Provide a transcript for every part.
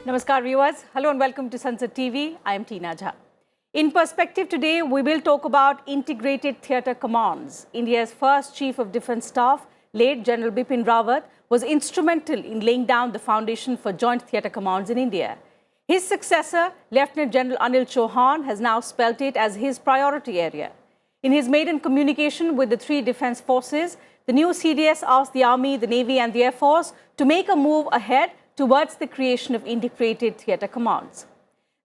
Namaskar viewers. Hello and welcome to Sansad TV. I am Tina Jha. In Perspective today, we will talk about integrated theatre commands. India's first Chief of Defence Staff, late General Bipin Rawat, was instrumental in laying down the foundation for joint theatre commands in India. His successor, Lieutenant General Anil Chauhan, has now spelt it as his priority area. In his maiden communication with the three defence forces, the new CDS asked the Army, the Navy and the Air Force to make a move ahead towards the creation of integrated theatre commands.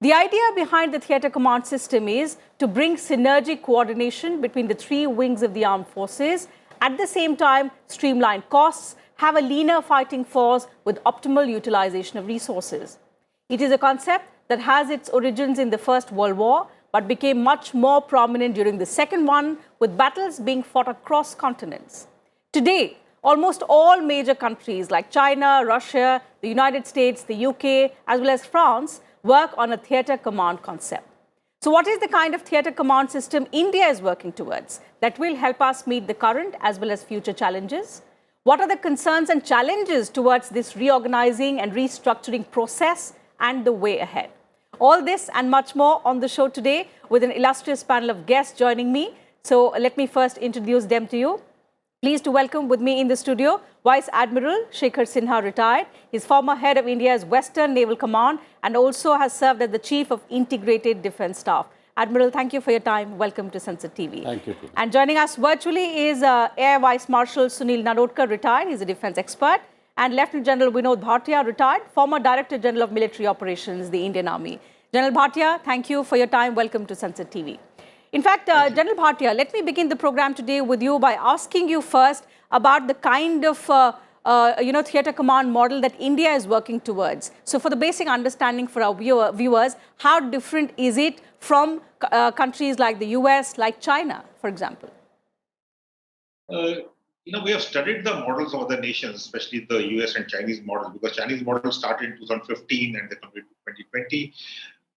The idea behind the theatre command system is to bring synergic coordination between the three wings of the armed forces, at the same time streamline costs, have a leaner fighting force with optimal utilization of resources. It is a concept that has its origins in the First World War, but became much more prominent during the Second one, with battles being fought across continents. Today, almost all major countries like China, Russia, the United States, the UK, as well as France, work on a theatre command concept. So what is the kind of theatre command system India is working towards that will help us meet the current as well as future challenges? What are the concerns and challenges towards this reorganizing and restructuring process and the way ahead? All this and much more on the show today with an illustrious panel of guests joining me. So let me first introduce them to you. Pleased to welcome with me in the studio Vice Admiral Shekhar Sinha, retired. He's former head of India's Western Naval Command and also has served as the Chief of Integrated Defence Staff. Admiral, thank you for your time. Welcome to Sansad TV. Thank you. And joining us virtually is Air Vice Marshal Sunil Narotkar, retired. He's a defence expert. And Lieutenant General Vinod Bhatia, retired, former Director General of Military Operations, the Indian Army. General Bhatia, thank you for your time. Welcome to Sansad TV. In fact, General Bhatia, let me begin the program today with you by asking you first about the kind of theatre command model that India is working towards. So for the basic understanding for our viewers, how different is it from countries like the US, like China, for example? We have studied the models of other nations, especially the US and Chinese models, because Chinese models started in 2015 and they completed 2020.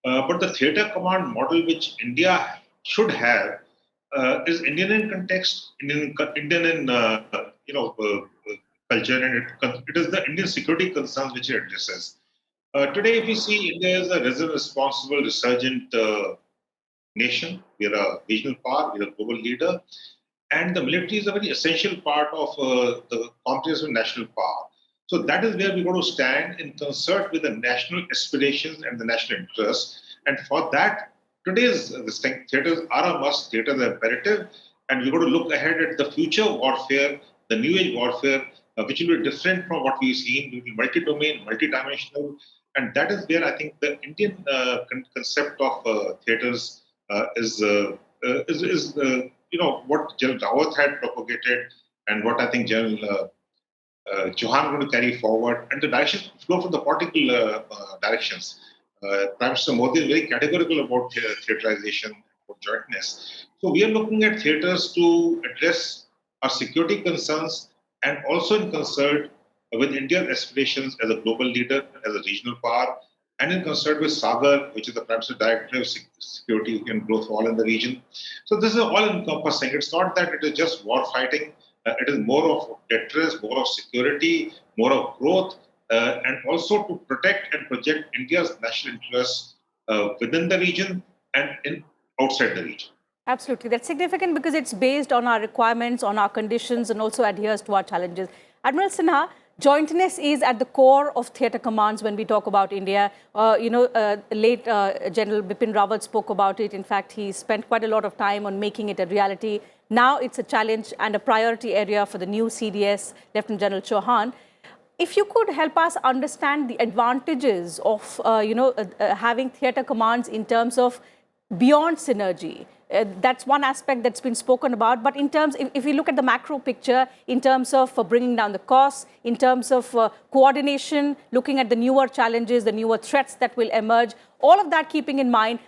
But the theatre command model which India should have is Indian in context, Indian in culture, and it is the Indian security concerns which it addresses. Today, if we see India is a responsible, resurgent nation, we are a regional power, we are a global leader, and the military is a very essential part of the comprehensive national power. So that is where we're going to stand in concert with the national aspirations and the national interests. And for that, today's theatres are a must, theatres are imperative, and we're going to look ahead at the future warfare, the new age warfare, which will be different from what we've seen. It will be multi-domain, multi-dimensional, and that is where I think the Indian concept of theatres is what General Rawat had propagated, and what I think General Chauhan going to carry forward, and the directions flow from the political directions. Prime Minister Modi is very categorical about theaterization, about jointness. So we are looking at theatres to address our security concerns and also in concert with India's aspirations as a global leader, as a regional power, and in concert with Sagar, which is the Prime Minister Director of Security and Growth for all in the region. So this is all-encompassing. It's not that it is just war fighting. It is more of deterrence, more of security, more of growth, and also to protect and project India's national interests within the region and outside the region. Absolutely. That's significant because it's based on our requirements, on our conditions, and also adheres to our challenges. Admiral Sinha, jointness is at the core of theatre commands when we talk about India. Late General Bipin Rawat spoke about it. In fact, he spent quite a lot of time on making it a reality. Now it's a challenge and a priority area for the new CDS, Lieutenant General Chauhan. If you could help us understand the advantages of, having theatre commands in terms of beyond synergy. That's one aspect that's been spoken about. But in terms, if we look at the macro picture, in terms of bringing down the costs, in terms of coordination, looking at the newer challenges, the newer threats that will emerge, all of that keeping in mind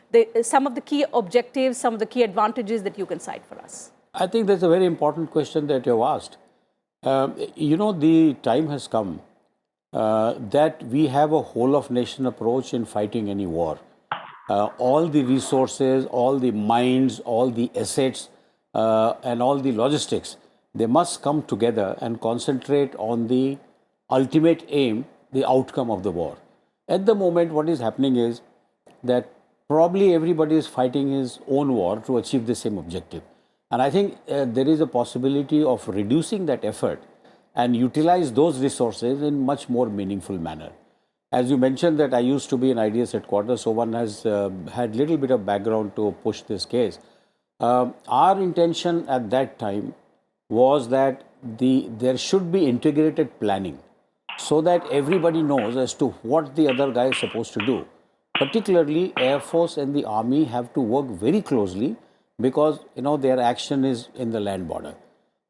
some of the key objectives, some of the key advantages that you can cite for us. I think that's a very important question that you've asked. The time has come that we have a whole of nation approach in fighting any war. All the resources, all the minds, all the assets, and all the logistics, they must come together and concentrate on the ultimate aim, the outcome of the war. At the moment, what is happening is that probably everybody is fighting his own war to achieve the same objective. And I think there is a possibility of reducing that effort and utilize those resources in much more meaningful manner. As you mentioned that I used to be in IDS headquarters, so one has had little bit of background to push this case. Our intention at that time was that there should be integrated planning so that everybody knows as to what the other guy is supposed to do. Particularly, Air Force and the Army have to work very closely because their action is in the land border.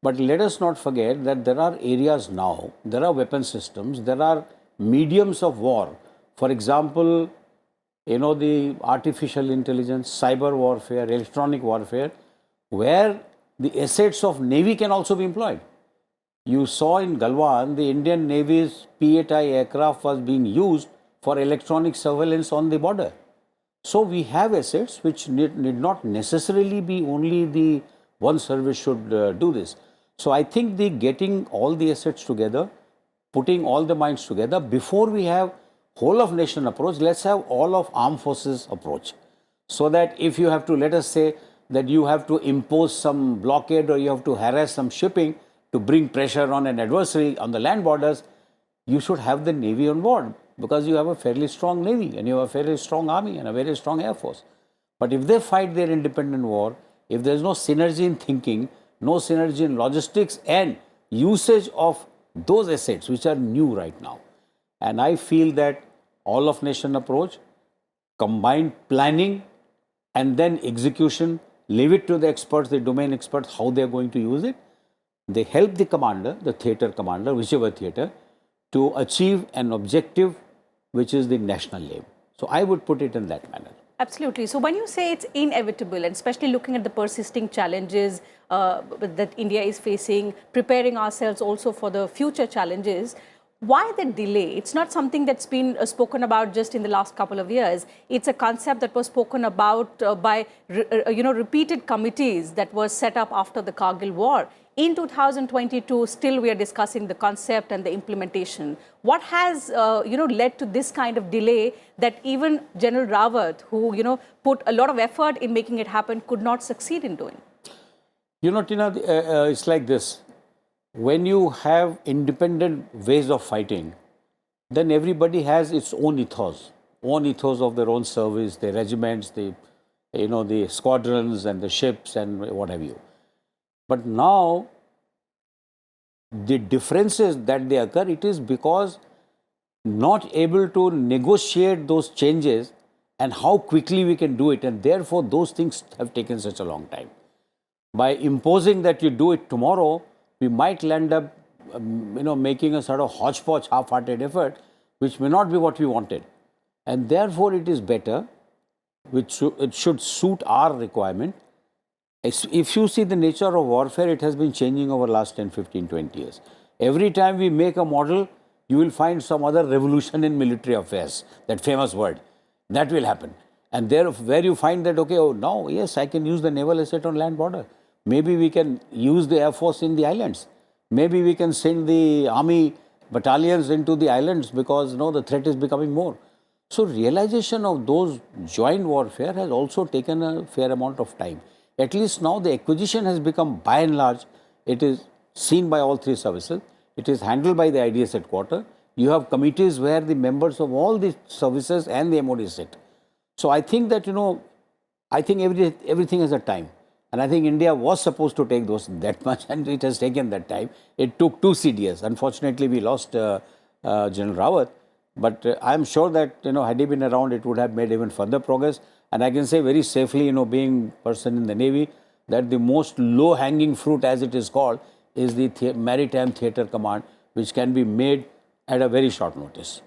But let us not forget that there are areas now, there are weapon systems, there are mediums of war. For example, the artificial intelligence, cyber warfare, electronic warfare, where the assets of Navy can also be employed. You saw in Galwan, the Indian Navy's P-8I aircraft was being used for electronic surveillance on the border. So we have assets which need not necessarily be only the one service should do this. So I think the getting all the assets together, putting all the minds together, before we have whole of nation approach, let's have all of armed forces approach. So that if you have to, let us say that you have to impose some blockade or you have to harass some shipping to bring pressure on an adversary on the land borders, you should have the Navy on board because you have a fairly strong Navy and you have a fairly strong Army and a very strong Air Force. But if they fight their independent war, if there is no synergy in thinking, no synergy in logistics and usage of those assets which are new right now. And I feel that all of nation approach, combined planning and then execution, leave it to the experts, the domain experts, how they are going to use it. They help the commander, the theatre commander, whichever theatre, to achieve an objective which is the national aim. So I would put it in that manner. Absolutely. So when you say it's inevitable, and especially looking at the persisting challenges that India is facing, preparing ourselves also for the future challenges, why the delay? It's not something that's been spoken about just in the last couple of years. It's a concept that was spoken about by repeated committees that were set up after the Kargil war. In 2022, still we are discussing the concept and the implementation. What has led to this kind of delay that even General Rawat, who put a lot of effort in making it happen, could not succeed in doing? Tina, it's like this. When you have independent ways of fighting, then everybody has its own ethos of their own service, their regiments, the squadrons and the ships and what have you. But now, the differences that they occur, it is because not able to negotiate those changes and how quickly we can do it, and therefore those things have taken such a long time. By imposing that you do it tomorrow, we might end up, making a sort of hodgepodge, half-hearted effort, which may not be what we wanted. And therefore, it is better, it should suit our requirement. If you see the nature of warfare, it has been changing over the last 10, 15, 20 years. Every time we make a model, you will find some other revolution in military affairs, that famous word. That will happen. And there, where you find that, okay, oh, now, yes, I can use the naval asset on land border. Maybe we can use the Air Force in the islands. Maybe we can send the army battalions into the islands because the threat is becoming more. So realization of those joint warfare has also taken a fair amount of time. At least now the acquisition has become, by and large, it is seen by all three services. It is handled by the IDS headquarters. You have committees where the members of all the services and the MOD sit. So I think that, I think everything has a time. And I think India was supposed to take that much, and it has taken that time. It took 2 CDS. Unfortunately, we lost General Rawat. But I'm sure that, had he been around, it would have made even further progress. And I can say very safely, being a person in the Navy, that the most low-hanging fruit, as it is called, is the Maritime Theatre Command, which can be made at a very short notice.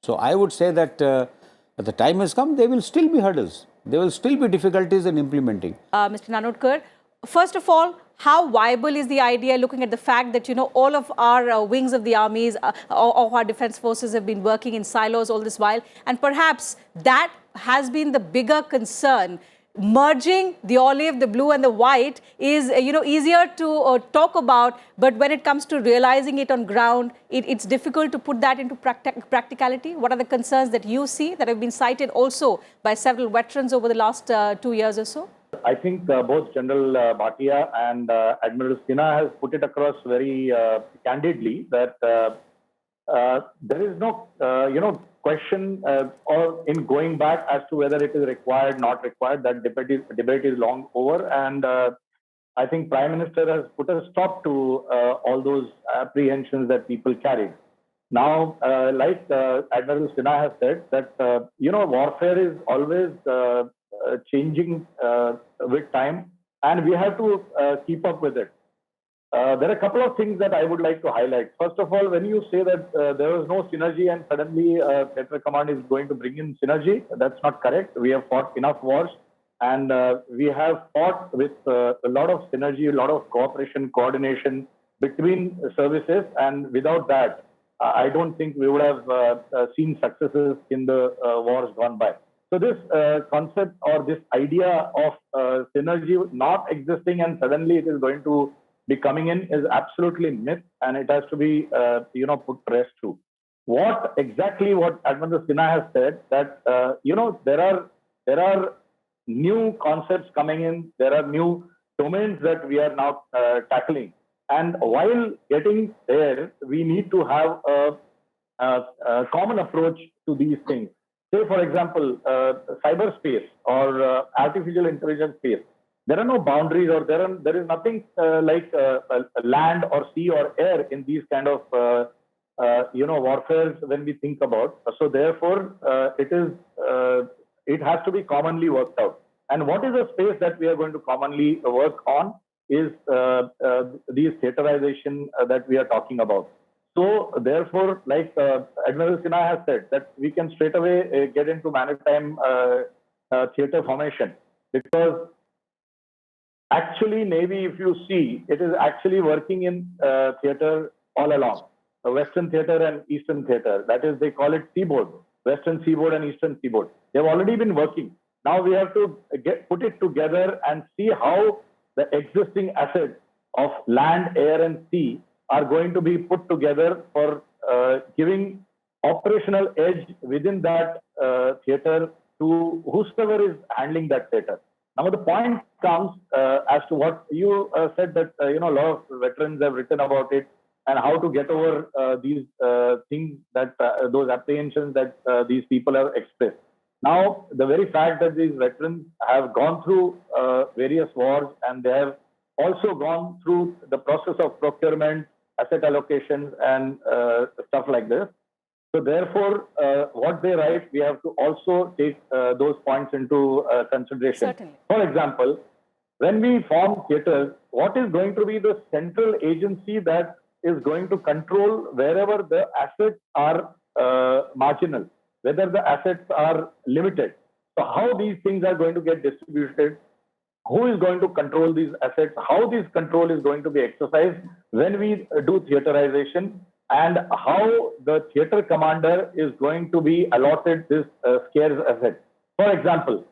So I would say that the time has come, there will still be hurdles. There will still be difficulties in implementing. Mr. Nanotkar, first of all, how viable is the idea, looking at the fact that, all of our wings of the armies, of our defense forces have been working in silos all this while, and perhaps that has been the bigger concern merging the olive, the blue and the white is, easier to talk about, but when it comes to realizing it on ground, it's difficult to put that into practicality. What are the concerns that you see that have been cited also by several veterans over the last 2 years or so? I think both General Bhatia and Admiral Sinha has put it across very candidly that there is no, question or in going back as to whether it is required, not required. That debate is long over, and I think Prime Minister has put a stop to all those apprehensions that people carried. Now, like Admiral Sinha has said, that warfare is always changing with time, and we have to keep up with it. There are a couple of things that I would like to highlight. First of all, when you say that there was no synergy and suddenly Theatre Command is going to bring in synergy, that's not correct. We have fought enough wars, and we have fought with a lot of synergy, a lot of cooperation, coordination between services, and without that, I don't think we would have seen successes in the wars gone by. So this concept or this idea of synergy not existing and suddenly it is going to be coming in is absolutely myth, and it has to be put rest to. What Admiral Sinha has said that there are new concepts coming in, there are new domains that we are now tackling, and while getting there, we need to have a common approach to these things. Say, for example, cyberspace or artificial intelligence space. There are no boundaries, or there is nothing like land or sea or air in these kind of warfares when we think about. So therefore, it has to be commonly worked out. And what is the space that we are going to commonly work on is these theaterization that we are talking about. So therefore, like Admiral Sinha has said, that we can straight away get into maritime theater formation, because actually Navy, if you see, it is actually working in theater all along. Western theater and Eastern theater, that is, they call it seaboard, Western seaboard and Eastern seaboard. They've already been working. Now we have to put it together and see how the existing assets of land, air and sea are going to be put together for giving operational edge within that theater to whosoever is handling that theater. Now the point comes as to what you said, that a lot of veterans have written about it and how to get over these things, that those apprehensions that these people have expressed. Now, the very fact that these veterans have gone through various wars, and they have also gone through the process of procurement, asset allocations, and stuff like this. So therefore, what they write, we have to also take those points into consideration. Certainly. For example, when we form theatres, what is going to be the central agency that is going to control wherever the assets are marginal, whether the assets are limited? So how these things are going to get distributed? Who is going to control these assets? How this control is going to be exercised when we do theaterization? And how the theatre commander is going to be allotted this scarce asset. For example,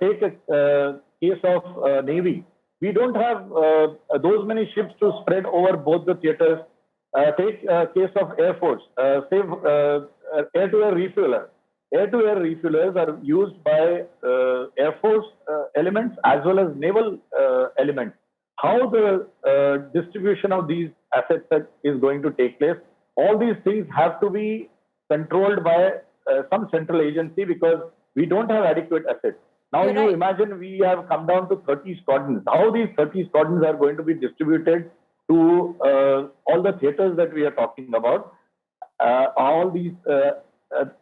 take a case of Navy. We don't have those many ships to spread over both the theatres. Take a case of Air Force, say air-to-air refueler. Air-to-air refuelers are used by Air Force elements as well as naval elements. How the distribution of these assets is going to take place, all these things have to be controlled by some central agency, because we don't have adequate assets. Now you imagine we have come down to 30 squadrons. How these 30 squadrons are going to be distributed to all the theatres that we are talking about? All these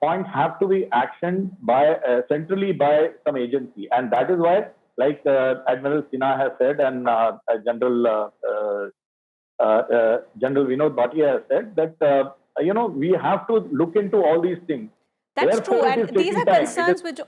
points have to be actioned by centrally by some agency, and that is why, like Admiral Sinha has said, and General Vinod Bhatia has said, that we have to look into all these things. That's true, Therefore, it and is these taking are time. concerns which,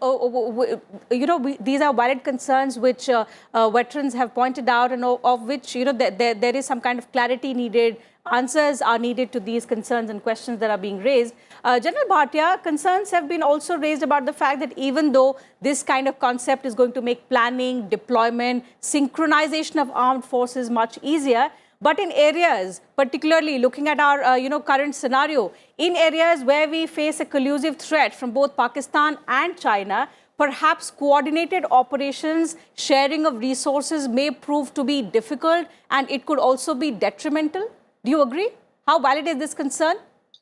these are valid concerns which veterans have pointed out, and of which, there is some kind of clarity needed, answers are needed to these concerns and questions that are being raised. General Bhatia, concerns have been also raised about the fact that even though this kind of concept is going to make planning, deployment, synchronization of armed forces much easier, but in areas, particularly looking at our current scenario, in areas where we face a collusive threat from both Pakistan and China, perhaps coordinated operations, sharing of resources may prove to be difficult, and it could also be detrimental. Do you agree? How valid is this concern?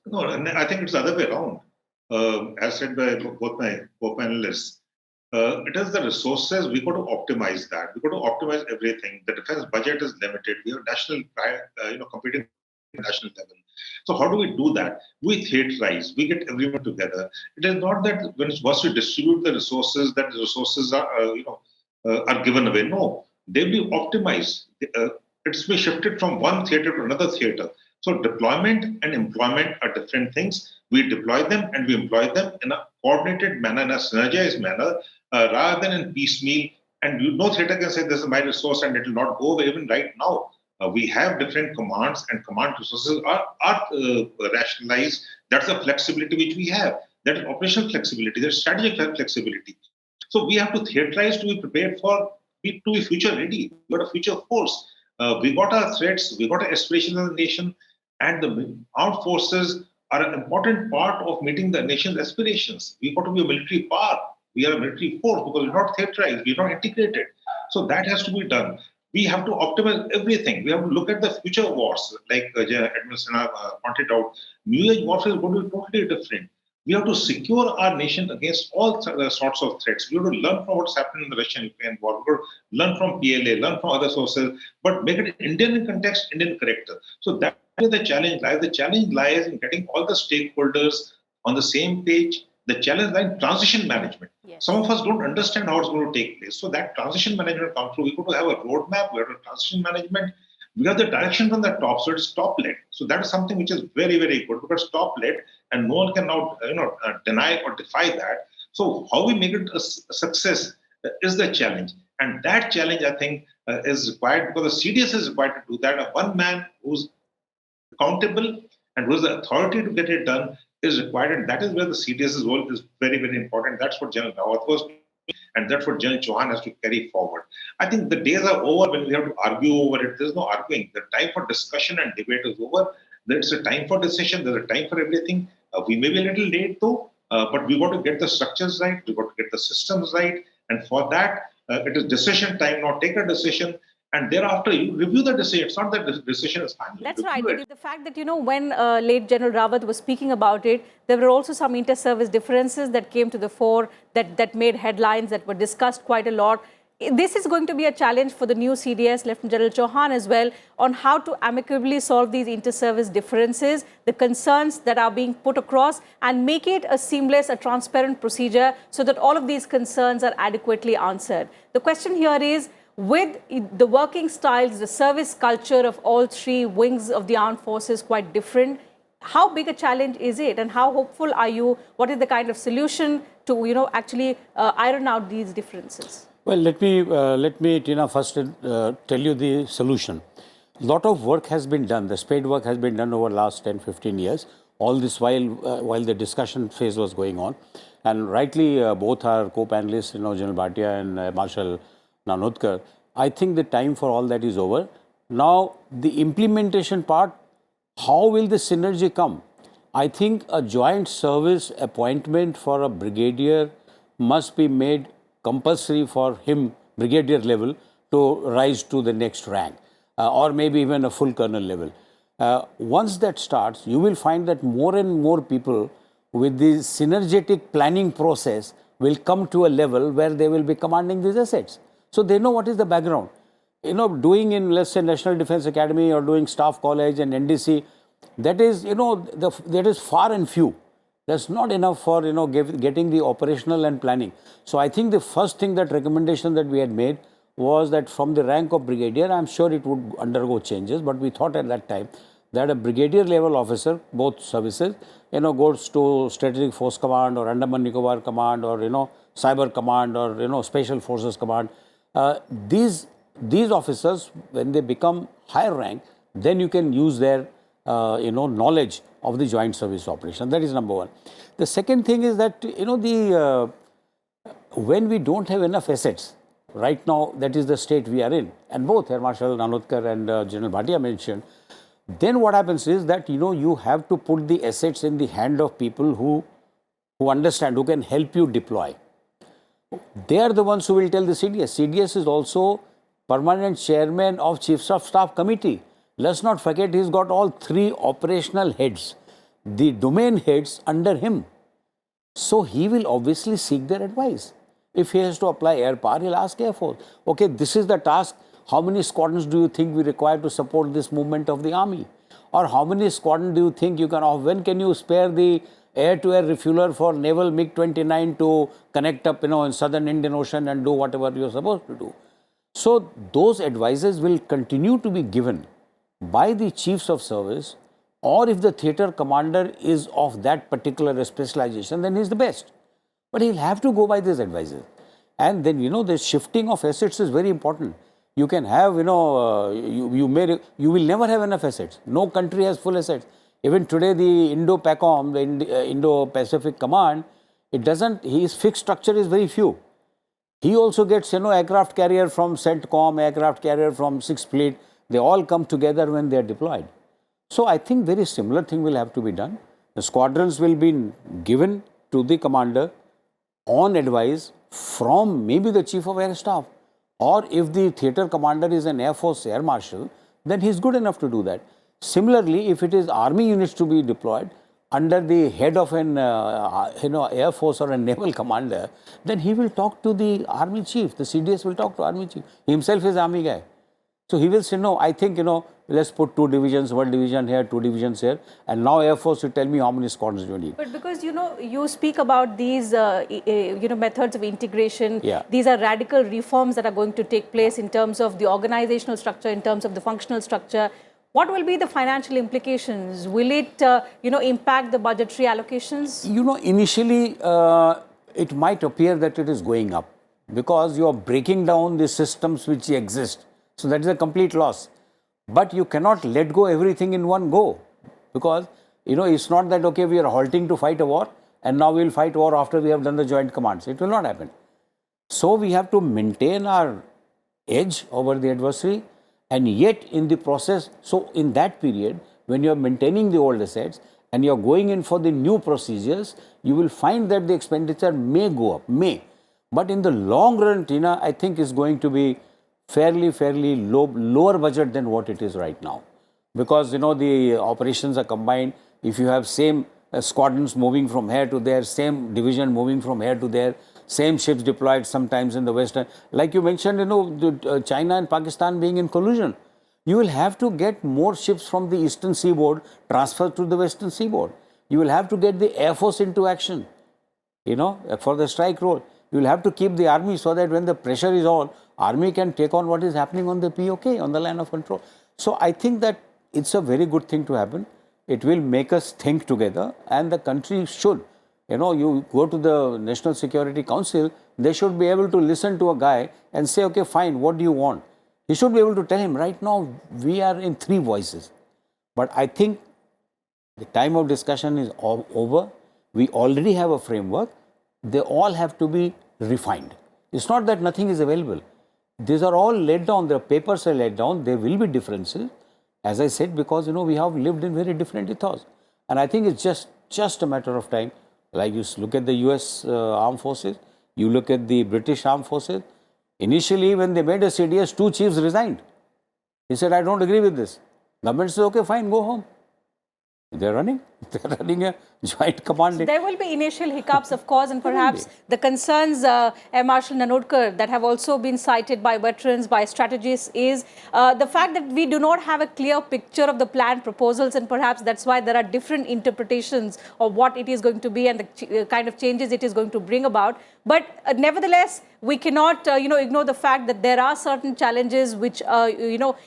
No, and I think it's the other way around. As said by both my co-panelists, it is the resources, we got to optimize that. We got to optimize everything. The defense budget is limited. We have national, competing at national level. So how do we do that? We theaterize. We get everyone together. It is not that when it's was to distribute the resources, that the resources are given away. No, they will be optimized. It's been shifted from one theater to another theater. So deployment and employment are different things. We deploy them and we employ them in a coordinated manner, in a synergized manner, rather than in piecemeal. And no theater can say this is my resource and it will not go away. Even right now, we have different commands, and command resources are rationalized. That's the flexibility which we have. That is operational flexibility. That's strategic flexibility. So we have to theaterize to be prepared to be future ready. We got a future force. We got our threats. We got our aspirations as a nation, and the armed forces are an important part of meeting the nation's aspirations. We got to be a military power. We are a military force because we're not theaterized. We're not integrated. So that has to be done. We have to optimize everything. We have to look at the future wars, like Admiral Sinha pointed out. New age warfare is going to be totally different. We have to secure our nation against all sorts of threats. We have to learn from what's happening in the Russian-Ukraine war. We have to learn from PLA, learn from other sources, but make it Indian in context, Indian character. So that's where the challenge lies. The challenge lies in getting all the stakeholders on the same page. The challenge lies in transition management. Yes. Some of us don't understand how it's going to take place. So that transition management comes through. We got to have a roadmap. We have a transition management. We have the direction from the top, so it's top-led. So that is something which is very, very good because top-led, and no one can now deny or defy that. So how we make it a success is the challenge, and that challenge I think is required because the CDS is required to do that. And one man who's accountable and who has the authority to get it done is required, and that is where the CDS's role is very, very important. That's what General Rawat was, and that's what General Chauhan has to carry forward. I think the days are over when we have to argue over it. There's no arguing. The time for discussion and debate is over. There's a time for decision. There's a time for everything. We may be a little late though, but we got to get the structures right. We got to get the systems right. And for that, it is decision time. Now take a decision, and thereafter you review the decision. It's not that the decision is final. That's right. The fact that, when late General Rawat was speaking about it, there were also some inter-service differences that came to the fore that made headlines, that were discussed quite a lot. This is going to be a challenge for the new CDS, Lieutenant General Chauhan as well, on how to amicably solve these inter-service differences, the concerns that are being put across, and make it a seamless, a transparent procedure so that all of these concerns are adequately answered. The question here is, with the working styles, the service culture of all three wings of the armed forces quite different, how big a challenge is it, and how hopeful are you? What is the kind of solution to actually iron out these differences? Well, let me, Tina, first tell you the solution. A lot of work has been done. The spade work has been done over the last 10, 15 years. All this while the discussion phase was going on, and rightly both our co-panelists, General Bhatia and Marshal Nanodkar, I think the time for all that is over. Now, the implementation part, how will the synergy come? I think a joint service appointment for a brigadier must be made compulsory for him, brigadier level, to rise to the next rank, or maybe even a full colonel level. Once that starts, you will find that more and more people with the synergetic planning process will come to a level where they will be commanding these assets. So they know what is the background. Doing in, let's say, National Defence Academy or doing Staff College and NDC, that is, that is far and few. That's not enough for, getting the operational and planning. So I think the first thing, that recommendation that we had made was that from the rank of brigadier, I'm sure it would undergo changes, but we thought at that time that a brigadier level officer, both services, goes to Strategic Force Command or Andaman Nicobar Command or, Cyber Command or, Special Forces Command. These officers, when they become higher rank, then you can use their, knowledge of the joint service operation. That is number one. The second thing is that, when we don't have enough assets, right now, that is the state we are in, and both Air Marshal Nanotkar and General Bhatia mentioned, then what happens is that, you have to put the assets in the hand of people who understand, who can help you deploy. They are the ones who will tell the CDS. CDS is also permanent chairman of Chiefs of Staff Committee. Let's not forget, he's got all 3 operational heads, the domain heads under him. So he will obviously seek their advice. If he has to apply air power, he'll ask Air Force, okay, this is the task. How many squadrons do you think we require to support this movement of the army? Or how many squadrons do you think you can offer? When can you spare the air-to-air refueler for naval MiG-29 to connect up, in southern Indian Ocean and do whatever you're supposed to do? So those advices will continue to be given by the chiefs of service, or if the theatre commander is of that particular specialization, then he's the best. But he'll have to go by these advices. And then, the shifting of assets is very important. You can have, you will never have enough assets. No country has full assets. Even today, the Indo-PACOM, the Indo-Pacific Command, his fixed structure is very few. He also gets, aircraft carrier from CENTCOM, aircraft carrier from 6th Fleet. They all come together when they are deployed. So I think very similar thing will have to be done. The squadrons will be given to the commander on advice from maybe the Chief of Air Staff. Or if the theatre commander is an Air Force Air Marshal, then he is good enough to do that. Similarly, if it is army units to be deployed under the head of an Air Force or a naval commander, then he will talk to the army chief. The CDS will talk to army chief. He himself is army guy. So he will say, no, I think, let's put 2 divisions, 1 division here, 2 divisions here. And now Air Force will tell me how many squadrons you need. But because, you speak about these, methods of integration. Yeah. These are radical reforms that are going to take place in terms of the organizational structure, in terms of the functional structure. What will be the financial implications? Will it, impact the budgetary allocations? Initially, it might appear that it is going up because you are breaking down the systems which exist. So that is a complete loss. But you cannot let go everything in one go because, it's not that, okay, we are halting to fight a war and now we will fight war after we have done the joint commands. It will not happen. So we have to maintain our edge over the adversary, and yet in the process, so in that period, when you are maintaining the old assets and you are going in for the new procedures, you will find that the expenditure may go up, But in the long run, Tina, I think is going to be fairly lower budget than what it is right now. Because, the operations are combined. If you have same squadrons moving from here to there, same division moving from here to there, same ships deployed sometimes in the western. Like you mentioned, China and Pakistan being in collusion. You will have to get more ships from the eastern seaboard transferred to the western seaboard. You will have to get the Air Force into action, for the strike role. You will have to keep the army so that when the pressure is on, army can take on what is happening on the POK, on the line of control. So I think that it's a very good thing to happen. It will make us think together, and the country should. You go to the National Security Council, they should be able to listen to a guy and say, okay, fine, what do you want? He should be able to tell him, right now, we are in 3 voices. But I think the time of discussion is over. We already have a framework. They all have to be refined. It's not that nothing is available. These are all laid down. The papers are laid down. There will be differences, as I said, because, we have lived in very different ethos. And I think it's just a matter of time. Like you look at the US armed forces, you look at the British armed forces. Initially, when they made a CDS, 2 chiefs resigned. He said, I don't agree with this. Government said, okay, fine, go home. They're running a joint command. So there will be initial hiccups, of course, and perhaps the concerns, Air Marshal Nanotkar, that have also been cited by veterans, by strategists, is the fact that we do not have a clear picture of the planned proposals, and perhaps that's why there are different interpretations of what it is going to be and the kind of changes it is going to bring about. But nevertheless, we cannot, ignore the fact that there are certain challenges which,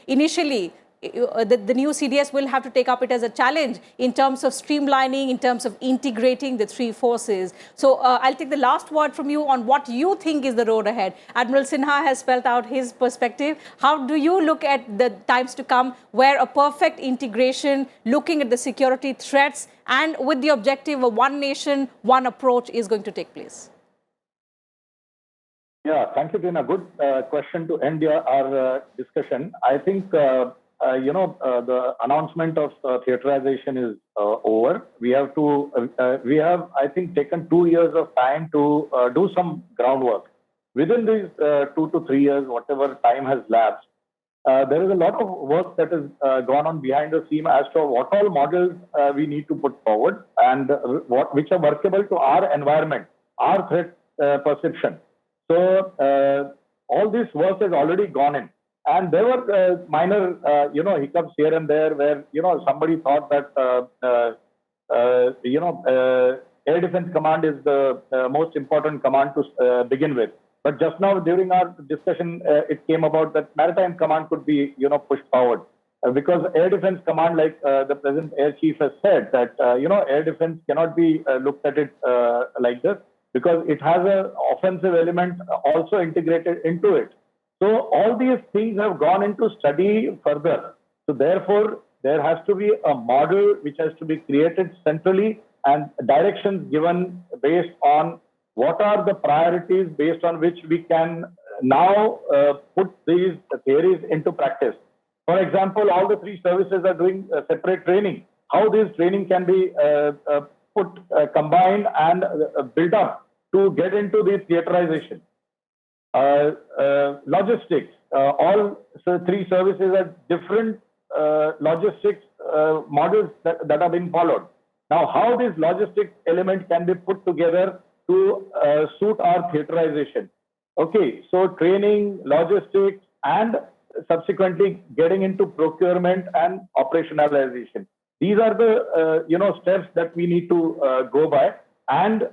initially the new CDS will have to take up it as a challenge in terms of streamlining, in terms of integrating the three forces. So I'll take the last word from you on what you think is the road ahead. Admiral Sinha has spelled out his perspective. How do you look at the times to come where a perfect integration, looking at the security threats and with the objective of one nation, one approach is going to take place? Yeah, thank you, Tina. Good question to end our discussion. I think, the announcement of theaterization is over. We have, I think, taken 2 years of time to do some groundwork. Within these 2 to 3 years, whatever time has lapsed, there is a lot of work that has gone on behind the scene as to what all models we need to put forward and which are workable to our environment, our threat perception. So all this work has already gone in, and there were minor, hiccups here and there where somebody thought that Air Defense Command is the most important command to begin with. But just now during our discussion, it came about that Maritime Command could be pushed forward because Air Defense Command, like the present Air Chief has said, that air defense cannot be looked at it like this, because it has an offensive element also integrated into it. So all these things have gone into study further. So therefore, there has to be a model which has to be created centrally and directions given based on what are the priorities based on which we can now put these theories into practice. For example, all the three services are doing separate training. How this training can be combined and built up to get into the theaterization. Logistics, all three services are different logistics models that are being followed. Now, how this logistics element can be put together to suit our theaterization. Okay, so training, logistics, and subsequently getting into procurement and operationalization. These are the steps that we need to go by. And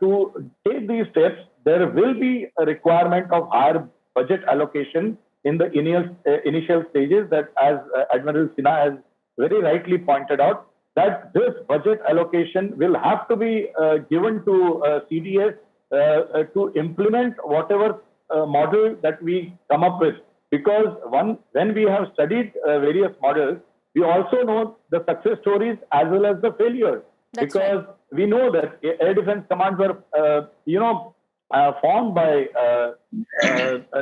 to take these steps, there will be a requirement of higher budget allocation in the initial stages, that as Admiral Sinha has very rightly pointed out, that this budget allocation will have to be given to CDS to implement whatever model that we come up with. Because when we have studied various models, we also know the success stories as well as the failures. That's because right. We know that air defense commands were, formed by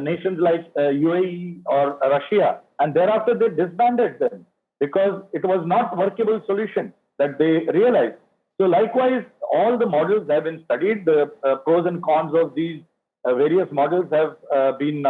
nations like UAE or Russia, and thereafter they disbanded them because it was not workable solution that they realized. So likewise, all the models have been studied. The pros and cons of these various models have been,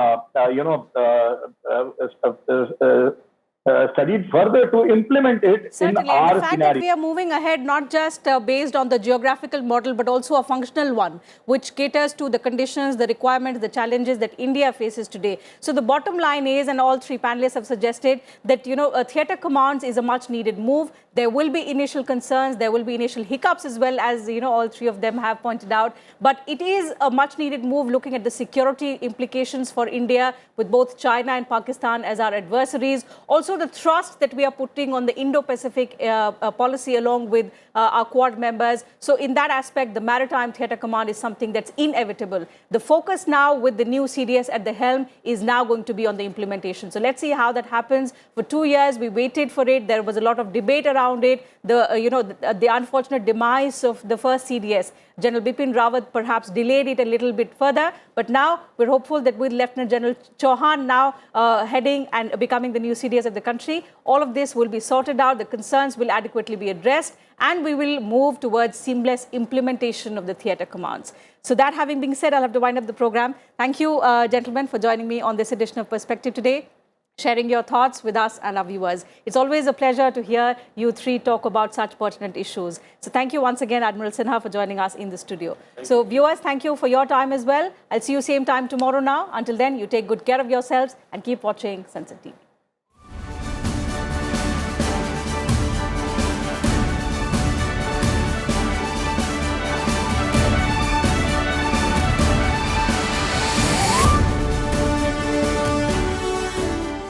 studied further to implement it Certainly, in our and the fact scenario. that we are moving ahead not just based on the geographical model, but also a functional one, which caters to the conditions, the requirements, the challenges that India faces today. So the bottom line is, and all three panelists have suggested, that theatre commands is a much needed move. There will be initial concerns, there will be initial hiccups as well, as all three of them have pointed out. But it is a much needed move looking at the security implications for India with both China and Pakistan as our adversaries. Also the thrust that we are putting on the Indo-Pacific policy along with our Quad members. So in that aspect, the Maritime Theatre Command is something that's inevitable. The focus now with the new CDS at the helm is now going to be on the implementation. So let's see how that happens. For 2 years, we waited for it. There was a lot of debate around it. The unfortunate demise of the first CDS. General Bipin Rawat perhaps delayed it a little bit further, but now we're hopeful that with Lieutenant General Chauhan now heading and becoming the new CDS of the country, all of this will be sorted out, the concerns will adequately be addressed, and we will move towards seamless implementation of the theatre commands. So that having been said, I'll have to wind up the program. Thank you, gentlemen, for joining me on this edition of Perspective today, sharing your thoughts with us and our viewers. It's always a pleasure to hear you three talk about such pertinent issues. So thank you once again, Admiral Sinha, for joining us in the studio. So viewers, thank you for your time as well. I'll see you same time tomorrow now. Until then, you take good care of yourselves and keep watching Sansad TV.